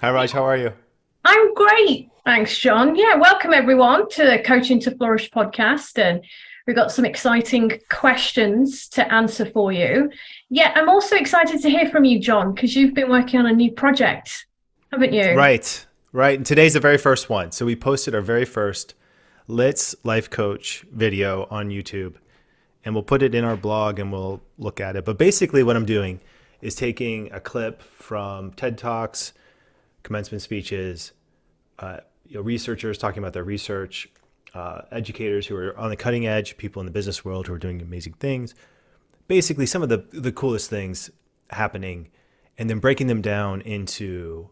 Hi, Raj. How are you? I'm great. Thanks, John. Yeah, welcome everyone to the Coaching to Flourish podcast. And we've got some exciting questions to answer for you. Yeah, I'm also excited to hear from you, John, because you've been working on a new project, haven't you? Right, right. And today's the very first one. So we posted our very first Let's Life Coach video on YouTube, and we'll put it in our blog and we'll look at it. But basically, what I'm doing is taking a clip from TED Talks, commencement speeches, researchers talking about their research, educators who are on the cutting edge, people in the business world who are doing amazing things. Basically, some of the coolest things happening, and then breaking them down into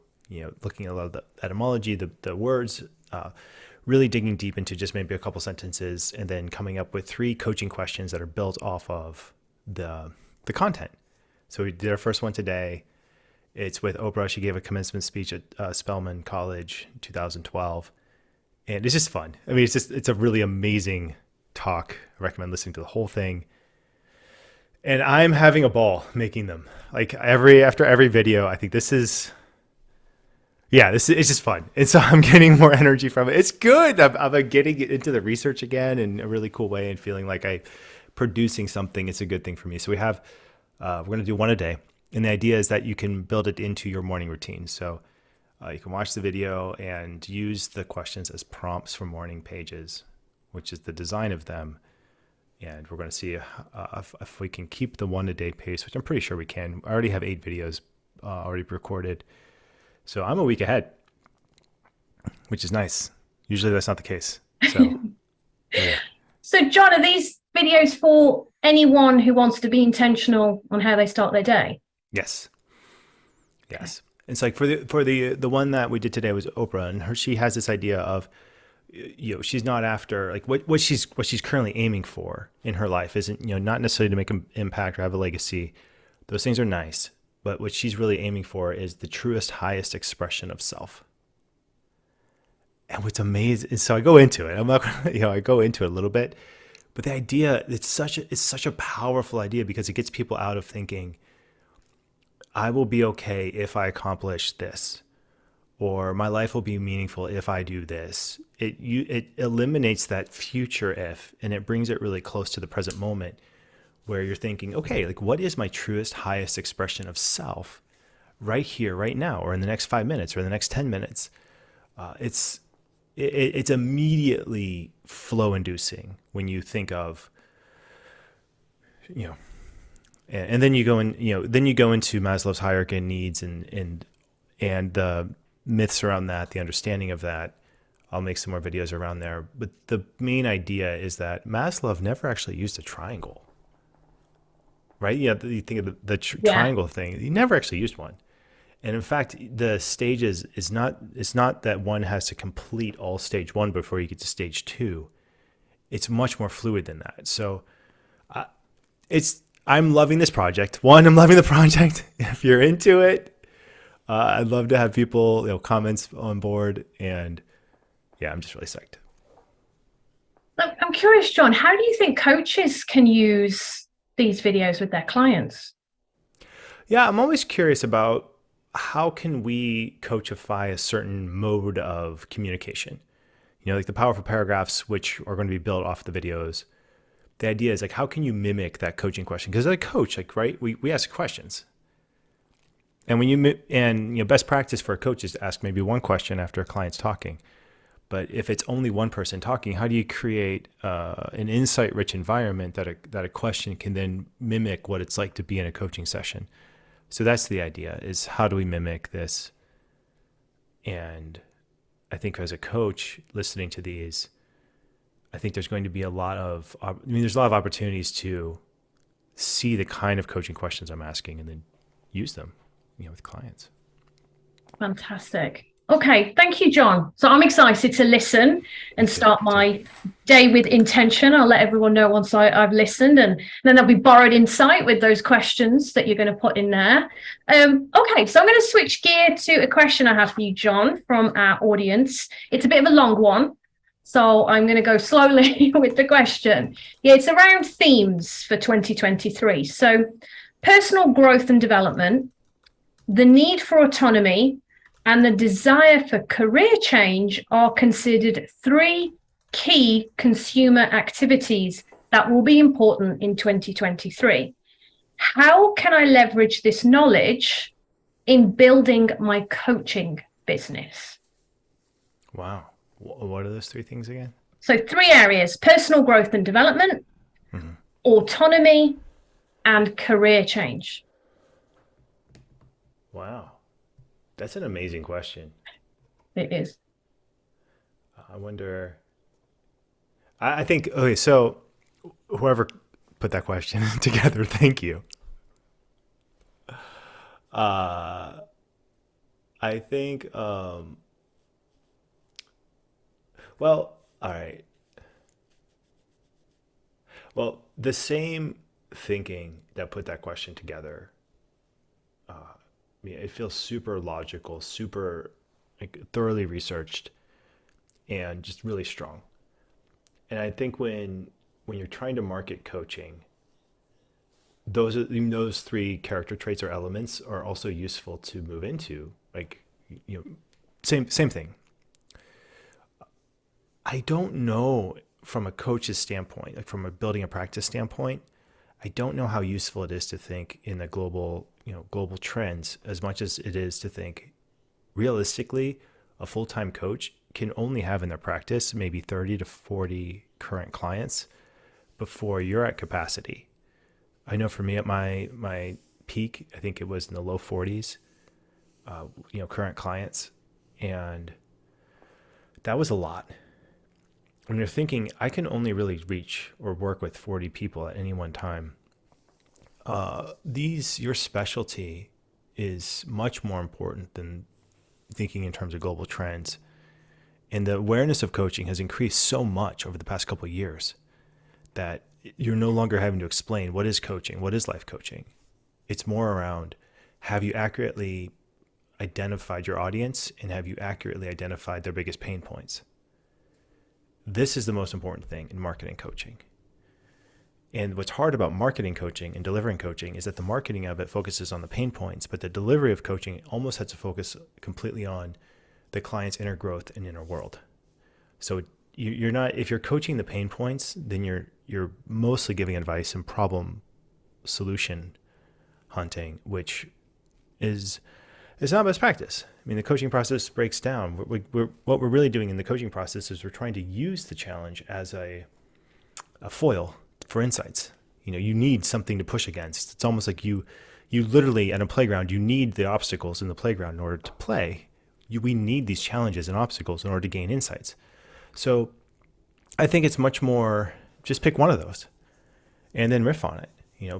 looking at a lot of the etymology, the words, really digging deep into just maybe a couple sentences, and then coming up with three coaching questions that are built off of the content. So we did our first one today. It's with Oprah. She gave a commencement speech at Spelman College in 2012, and it's just fun. I mean, it's a really amazing talk. I recommend listening to the whole thing. And I'm having a ball making them. Like after every video, I think it's just fun. And so I'm getting more energy from it. It's good. I'm getting into the research again in a really cool way and feeling like I producing something. It's a good thing for me. So we're going to do one a day. And the idea is that you can build it into your morning routine. So you can watch the video and use the questions as prompts for morning pages, which is the design of them. And we're going to see if we can keep the one a day pace, which I'm pretty sure we can. I already have 8 videos already recorded. So I'm a week ahead, which is nice. Usually that's not the case. So, yeah. So, John, are these videos for anyone who wants to be intentional on how they start their day? Yes. Okay. Yes. It's like for the one that we did today was Oprah, and she has this idea of, she's not after like what she's currently aiming for in her life isn't, not necessarily to make an impact or have a legacy. Those things are nice, but what she's really aiming for is the truest, highest expression of self. And what's amazing, so I go into it. I'm not, I go into it a little bit, but the idea, it's such a powerful idea because it gets people out of thinking, I will be okay if I accomplish this, or my life will be meaningful if I do this. It eliminates that future if, and it brings it really close to the present moment where you're thinking, okay, like what is my truest, highest expression of self right here, right now, or in the next 5 minutes or in the next 10 minutes? It's immediately flow inducing when you think of, you know, and then you go in, then you go into Maslow's hierarchy of needs and the myths around that, the understanding of that. I'll make some more videos around there. But the main idea is that Maslow never actually used a triangle, right? Yeah, you think of the Yeah. triangle thing. He never actually used one. And in fact, the stages is not, it's not that one has to complete all stage one before you get to stage two. It's much more fluid than that. So I'm loving this project. One, I'm loving the project. If you're into it, I'd love to have people, comments on board. And yeah, I'm just really psyched. I'm curious, John, how do you think coaches can use these videos with their clients? Yeah, I'm always curious about how can we coachify a certain mode of communication. Like the powerful paragraphs, which are going to be built off the videos. The idea is like, how can you mimic that coaching question? Because as a coach, like, right, we ask questions. And best practice for a coach is to ask maybe one question after a client's talking. But if it's only one person talking, how do you create an insight-rich environment that a question can then mimic what it's like to be in a coaching session? So that's the idea, is how do we mimic this? And I think as a coach listening to these, I think there's going to be there's a lot of opportunities to see the kind of coaching questions I'm asking and then use them, with clients. Fantastic. Okay, thank you, John. So I'm excited to listen Me and too. start Me too. my day with intention. I'll let everyone know once I've listened, and then there'll be borrowed insight with those questions that you're going to put in there. Okay, so I'm going to switch gear to a question I have for you, John, from our audience. It's a bit of a long one, so I'm going to go slowly with the question. Yeah, it's around themes for 2023. So personal growth and development, the need for autonomy, and the desire for career change are considered three key consumer activities that will be important in 2023. How can I leverage this knowledge in building my coaching business? Wow. What are those three things again? So, three areas: personal growth and development, autonomy, and career change. Wow. That's an amazing question. It is. I wonder. I think, okay, so whoever put that question together, thank you. I think, well, all right. Well, the same thinking that put that question together, it feels super logical, super like thoroughly researched, and just really strong. And I think when you're trying to market coaching, those three character traits or elements are also useful to move into. Like, same thing. I don't know from a coach's standpoint, like from a building a practice standpoint, I don't know how useful it is to think in the global trends as much as it is to think realistically. A full-time coach can only have in their practice maybe 30 to 40 current clients before you're at capacity. I know for me at my peak, I think it was in the low 40s, current clients, and that was a lot. When you're thinking, I can only really reach or work with 40 people at any one time, your specialty is much more important than thinking in terms of global trends. And the awareness of coaching has increased so much over the past couple of years that you're no longer having to explain what is coaching, what is life coaching. It's more around, have you accurately identified your audience and have you accurately identified their biggest pain points? This is the most important thing in marketing coaching. And what's hard about marketing coaching and delivering coaching is that the marketing of it focuses on the pain points, but the delivery of coaching almost has to focus completely on the client's inner growth and inner world. So you're not, if you're coaching the pain points, then you're mostly giving advice and problem solution hunting, which is not best practice. I mean, the coaching process breaks down. What we're really doing in the coaching process is we're trying to use the challenge as a foil for insights. You need something to push against. It's almost like you literally at a playground, you need the obstacles in the playground in order to play. We need these challenges and obstacles in order to gain insights. So I think it's much more just pick one of those and then riff on it.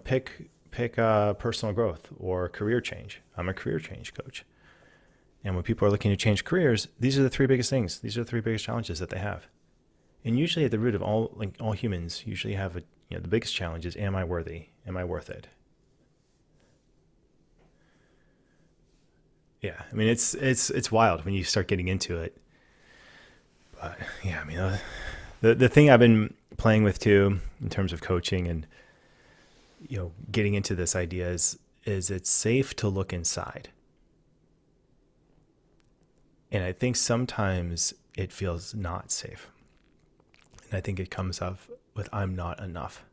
Pick personal growth or career change. I'm a career change coach. And when people are looking to change careers, these are the three biggest things. These are the three biggest challenges that they have. And usually at the root of all humans usually have the biggest challenge is, am I worthy? Am I worth it? Yeah, I mean, it's wild when you start getting into it. But yeah, I mean, the thing I've been playing with too in terms of coaching and getting into this idea is it's safe to look inside. And I think sometimes it feels not safe. And I think it comes up with I'm not enough.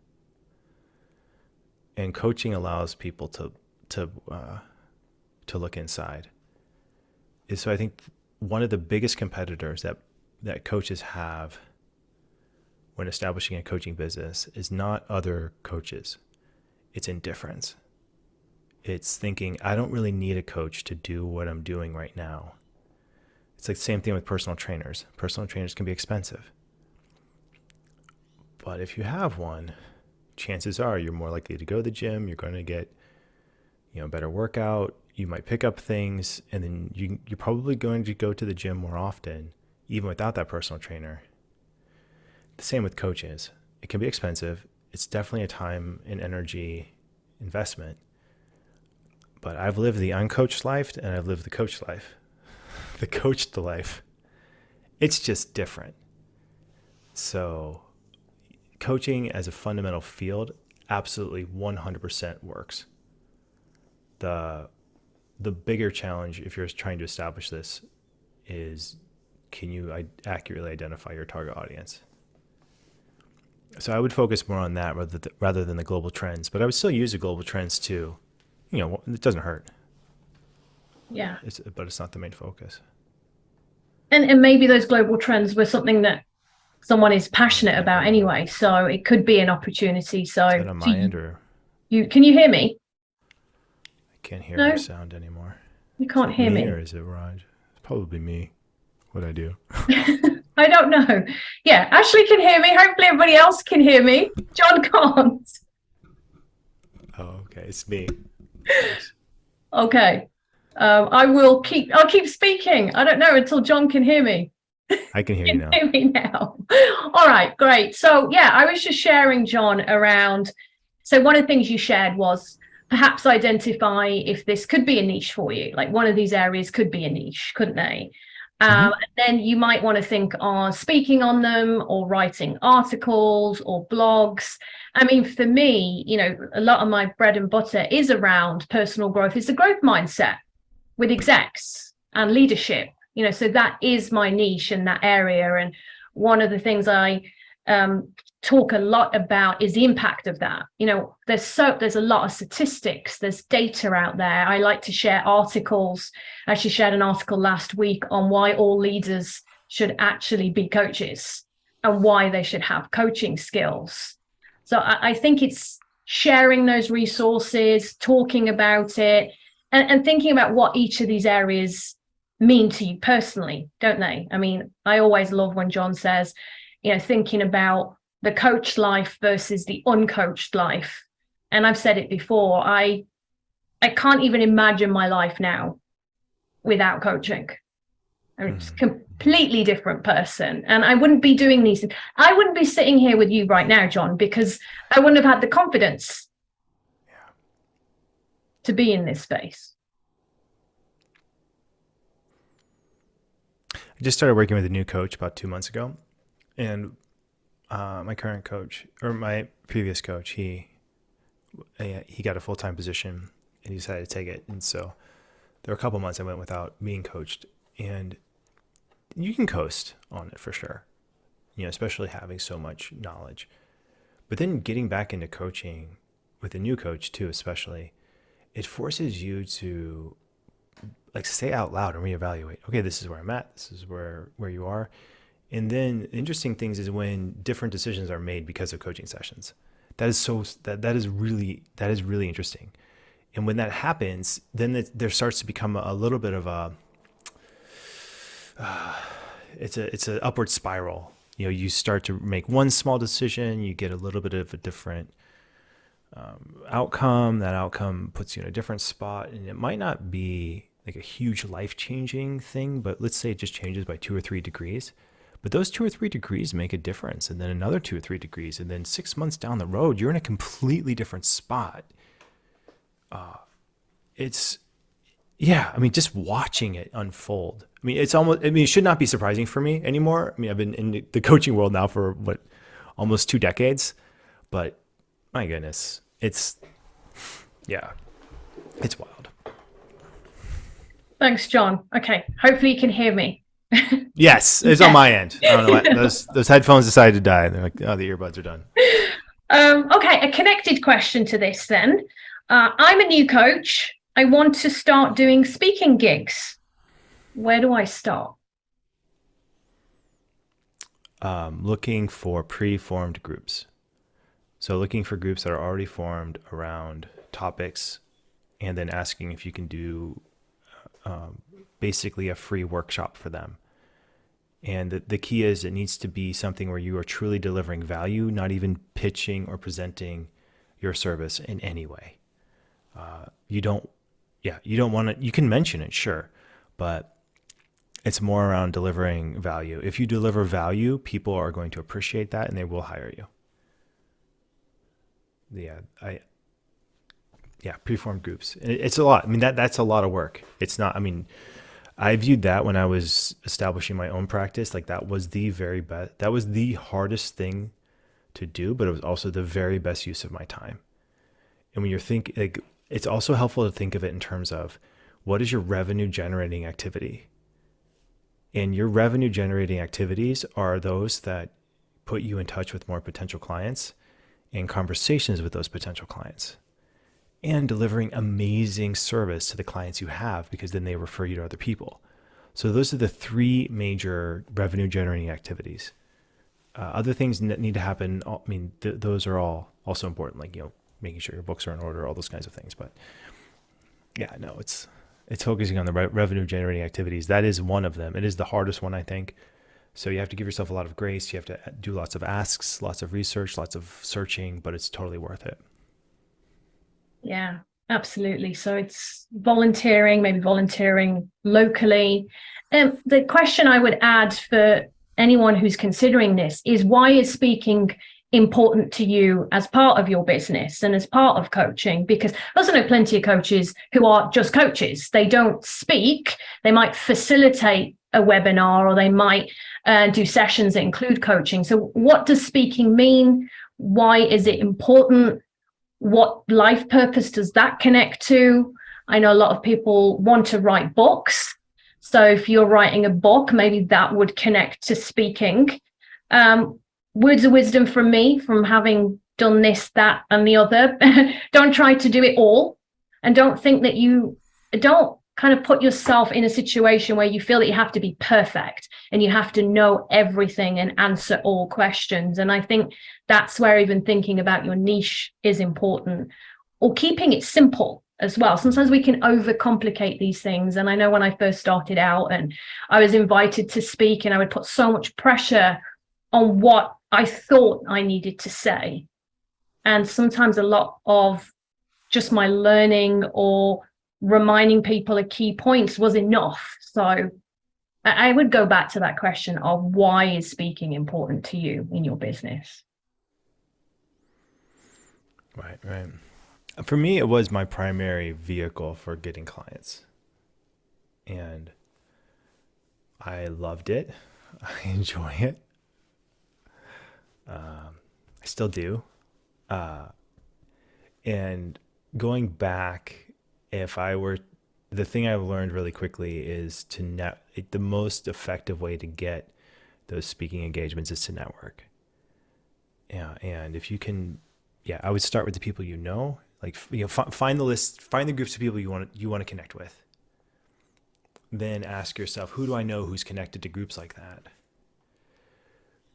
And coaching allows people to look inside. So I think one of the biggest competitors that coaches have when establishing a coaching business is not other coaches. It's indifference. It's thinking, I don't really need a coach to do what I'm doing right now. It's like the same thing with personal trainers. Personal trainers can be expensive. But if you have one, chances are you're more likely to go to the gym. You're going to get, better workout. You might pick up things, and then you're probably going to go to the gym more often, even without that personal trainer. The same with coaches. It can be expensive. It's definitely a time and energy investment. But I've lived the uncoached life, and I've lived the coached life. The coached life. It's just different. So coaching as a fundamental field absolutely 100% works. The the bigger challenge if you're trying to establish this is, can you accurately identify your target audience? So I would focus more on that rather than the global trends, but I would still use the global trends too. It doesn't hurt. Yeah. But it's not the main focus. And maybe those global trends were something that someone is passionate about anyway. So it could be an opportunity. So is that on my end, or can you hear me? I can't hear your sound anymore. You can't hear me. Or is it Raj? It's probably me. What'd I do? I don't know. Yeah, Ashley can hear me. Hopefully everybody else can hear me. John can't. Oh, okay. It's me. Okay. I'll keep speaking. I don't know until John can hear me. I can hear you now. Hear me now. All right, great. So yeah, I was just sharing, John, around. So one of the things you shared was perhaps identify if this could be a niche for you. Like one of these areas could be a niche, couldn't they? And then you might want to think on speaking on them or writing articles or blogs. I mean, for me, a lot of my bread and butter is around personal growth. It's a growth mindset with execs and leadership, so that is my niche in that area. And one of the things I talk a lot about is the impact of that. There's a lot of statistics, there's data out there. I like to share articles. I actually shared an article last week on why all leaders should actually be coaches and why they should have coaching skills. So I think it's sharing those resources, talking about it, and thinking about what each of these areas mean to you personally, don't they? I mean, I always love when John says, thinking about the coached life versus the uncoached life. And I've said it before, I can't even imagine my life now without coaching. I'm just a completely different person. And I wouldn't be doing these things. I wouldn't be sitting here with you right now, John, because I wouldn't have had the confidence to be in this space. I just started working with a new coach about 2 months ago. And my current coach, or my previous coach, he got a full-time position and he decided to take it. And so there were a couple months I went without being coached, and you can coast on it for sure, especially having so much knowledge. But then getting back into coaching with a new coach too, especially, it forces you to say out loud and reevaluate. Okay, this is where I'm at. This is where you are. And then interesting things is when different decisions are made because of coaching sessions. That is really interesting. And when that happens, then there starts to become a little bit of a it's an upward spiral. You start to make one small decision, you get a little bit of a different outcome. That outcome puts you in a different spot, and it might not be like a huge life-changing thing, but let's say it just changes by 2 or 3 degrees. But those 2 or 3 degrees make a difference, and then another 2 or 3 degrees, and then 6 months down the road, you're in a completely different spot. Just watching it unfold. It should not be surprising for me anymore. I've been in the coaching world now for almost 2 decades, but my goodness, it's wild. Thanks, John. Okay, hopefully you can hear me. Yes, it's on my end. I don't know what those headphones decided to die. They're like, oh, the earbuds are done. Okay, a connected question to this then. I'm a new coach. I want to start doing speaking gigs. Where do I start? Looking for pre-formed groups. So looking for groups that are already formed around topics, and then asking if you can do basically a free workshop for them. And the key is it needs to be something where you are truly delivering value, not even pitching or presenting your service in any way. You don't want to, you can mention it, sure, but it's more around delivering value. If you deliver value, people are going to appreciate that and they will hire you. Preformed groups. It's a lot. That's a lot of work. It's not, I viewed that when I was establishing my own practice, like that was the very best, that was the hardest thing to do, but it was also the very best use of my time. And when you're thinking, it's also helpful to think of it in terms of what is your revenue generating activity? And your revenue generating activities are those that put you in touch with more potential clients and conversations with those potential clients, and delivering amazing service to the clients you have, because then they refer you to other people. So those are the three major revenue generating activities. Other things that need to happen, I mean, those are all also important, like, making sure your books are in order, all those kinds of things. But yeah, no, it's focusing on the revenue generating activities. That is one of them. It is the hardest one, I think. So you have to give yourself a lot of grace. You have to do lots of asks, lots of research, lots of searching, but it's totally worth it. Yeah, absolutely. So it's volunteering, maybe volunteering locally. The question I would add for anyone who's considering this is, why is speaking important to you as part of your business and as part of coaching? Because I also know plenty of coaches who are just coaches. They don't speak. They might facilitate a webinar, or they might do sessions that include coaching. So what does speaking mean? Why is it important? What life purpose does that connect to? I know a lot of people want to write books. So if you're writing a book, maybe that would connect to speaking. Words of wisdom from me, from having done this, that, and the other. Don't try to do it all. And don't think that don't kind of put yourself in a situation where you feel that you have to be perfect and you have to know everything and answer all questions. And I think that's where even thinking about your niche is important, or keeping it simple as well. Sometimes we can overcomplicate these things. And I know when I first started out and I was invited to speak, and I would put so much pressure on what I thought I needed to say. And sometimes a lot of just my learning or reminding people of key points was enough. So I would go back to that question of, why is speaking important to you in your business? Right. For me, it was my primary vehicle for getting clients. And I loved it. I enjoy it. I still do. And going back, the thing I've learned really quickly is the most effective way to get those speaking engagements is to network. Yeah. And if you can, I would start with the people, like, find the list, find the groups of people you want to connect with. Then ask yourself, who do I know who's connected to groups like that?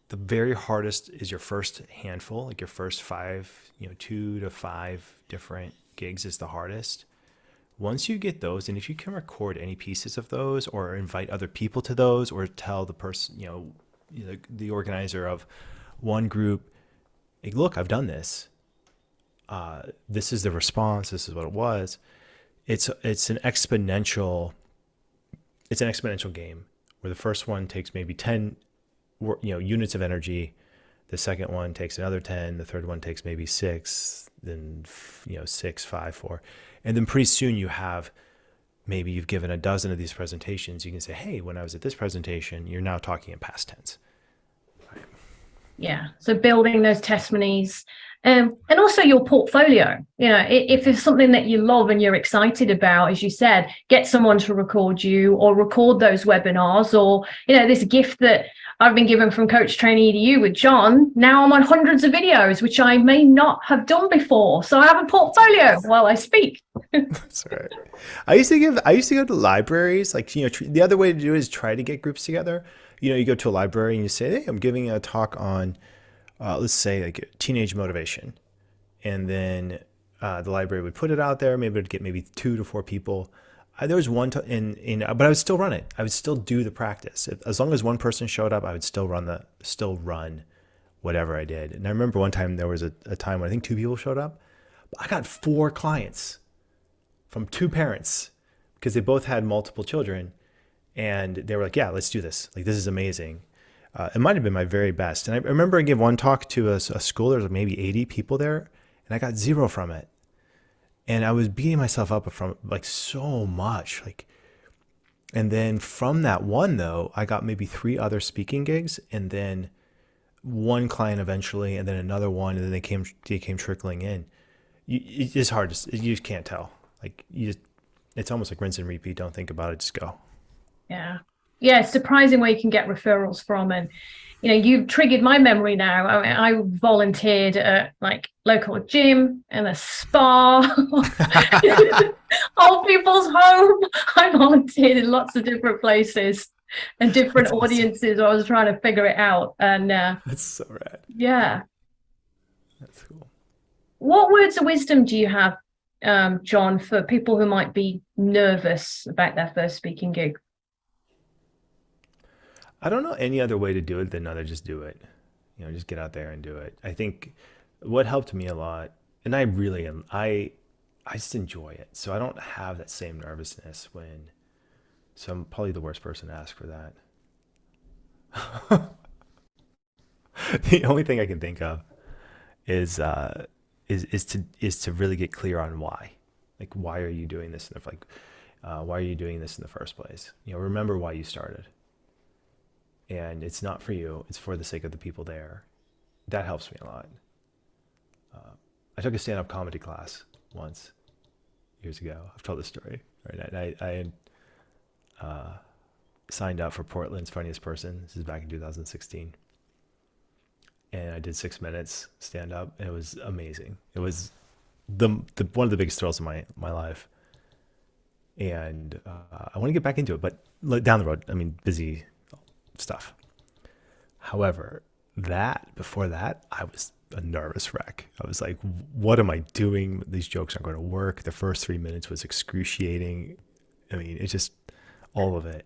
The very hardest is your first handful, like your first 5, 2 to 5 different gigs is the hardest. Once you get those, and if you can record any pieces of those, or invite other people to those, or tell the person, the organizer of one group, hey, look, I've done this. This is the response. This is what it was. It's an exponential game, where the first one takes maybe 10 units of energy. The second one takes another 10. The third one takes maybe 6, then 6, 5, 4. And then pretty soon maybe you've given a dozen of these presentations. You can say, hey, when I was at this presentation, you're now talking in past tense. Right. Yeah. So building those testimonies, and also your portfolio. If it's something that you love and you're excited about, as you said, get someone to record you, or record those webinars, or this gift that I've been given from Coach CTEDU with John. Now I'm on hundreds of videos, which I may not have done before. So I have a portfolio while I speak. That's right. I used to go to libraries. Like, the other way to do it is try to get groups together. You go to a library and you say, hey, I'm giving a talk on, let's say, like teenage motivation. And then the library would put it out there. Maybe it would get 2 to 4 people. There was one, but I would still run it. I would still do the practice. As long as one person showed up, I would still run whatever I did. And I remember one time there was a time when I think 2 people showed up. But I got 4 clients from 2 parents, because they both had multiple children. And they were like, yeah, let's do this. Like, this is amazing. It might have been my very best. And I remember I gave one talk to a school. There was maybe 80 people there, and I got 0 from it. And I was beating myself up from so much. And then from that one, though, I got maybe 3 other speaking gigs, and then 1 client eventually, and then another one, and then they came trickling in. It's hard you just can't tell. it's almost like rinse and repeat. Don't think about it, just go. Yeah. Yeah, it's surprising where you can get referrals from. And, you know, you've triggered my memory now. I mean, I volunteered at like local gym and a spa, old people's home. I volunteered in lots of different places and different That's awesome. audiences. I was trying to figure it out. And That's so rad. yeah. That's cool. What words of wisdom do you have, John, for people who might be nervous about their first speaking gig? I don't know any other way to do it than other just do it. You know, just get out there and do it. I think what helped me a lot, and I really am, I just enjoy it. So I don't have that same nervousness when, so I'm probably the worst person to ask for that. The only thing I can think of is to really get clear on why. Like, why are you doing this? Why are you doing this in the first place? You know, remember why you started. And it's not for you, it's for the sake of the people there. That helps me a lot. I took a stand-up comedy class once, years ago. I've told this story. Right? I signed up for Portland's Funniest Person. This is back in 2016. And I did 6 minutes stand-up, and it was amazing. It was the one of the biggest thrills of my life. And I want to get back into it, but down the road, I mean, busy stuff. However, before that, I was a nervous wreck. I was like, what am I doing? These jokes aren't going to work. The first 3 minutes was excruciating. I mean, it's just all of it.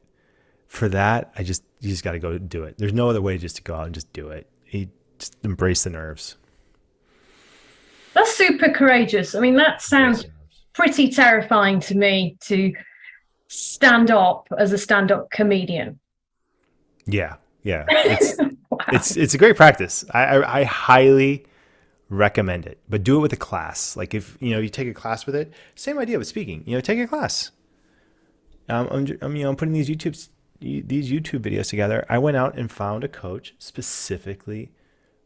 For that, you just got to go do it. There's no other way just to go out and just do it. You just embrace the nerves. That's super courageous. I mean, that sounds pretty terrifying to me, to stand up as a stand-up comedian. Yeah. Wow. It's a great practice. I highly recommend it, but do it with a class. Like, if you take a class with it, same idea with speaking. Take a class. I'm putting these YouTube videos together. I went out and found a coach specifically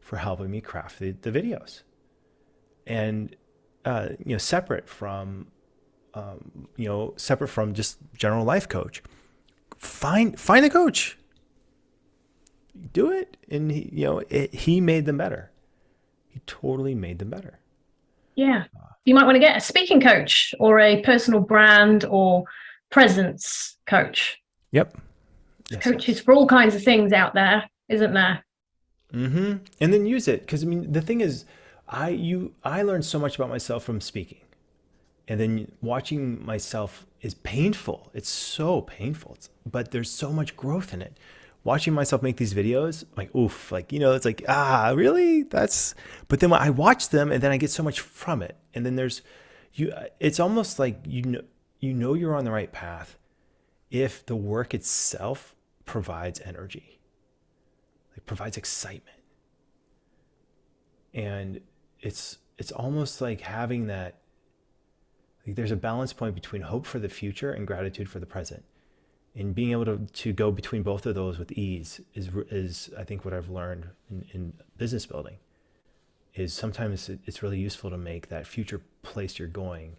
for helping me craft the videos, and separate from just general life coach. Find a coach. Do it, and he made them better. He totally made them better. Yeah, you might want to get a speaking coach or a personal brand or presence coach. Yep. Yes, coaches for all kinds of things out there, isn't there? Mm-hmm. And then use it, because I mean, the thing is, I learned so much about myself from speaking, and then watching myself is painful. It's so painful, but there's so much growth in it. Watching myself make these videos, like, oof, like, it's like, really? But then when I watch them, and then I get so much from it. And then it's almost like, you're on the right path if the work itself provides energy, like provides excitement. And it's almost like having that, like, there's a balance point between hope for the future and gratitude for the present. And being able to go between both of those with ease is I think what I've learned in business building, is sometimes it's really useful to make that future place you're going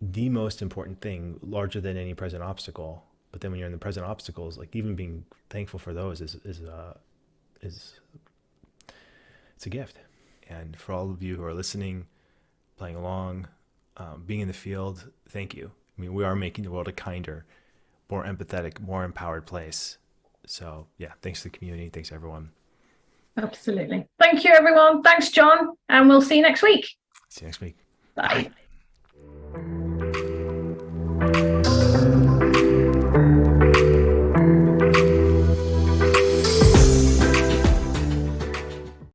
the most important thing, larger than any present obstacle. But then when you're in the present obstacles, like, even being thankful for those is it's a gift. And for all of you who are listening, playing along, being in the field, thank you. I mean, we are making the world a kinder, more empathetic, more empowered place. So yeah, thanks to the community. Thanks everyone. Absolutely. Thank you, everyone. Thanks, John. And we'll see you next week. See you next week. Bye.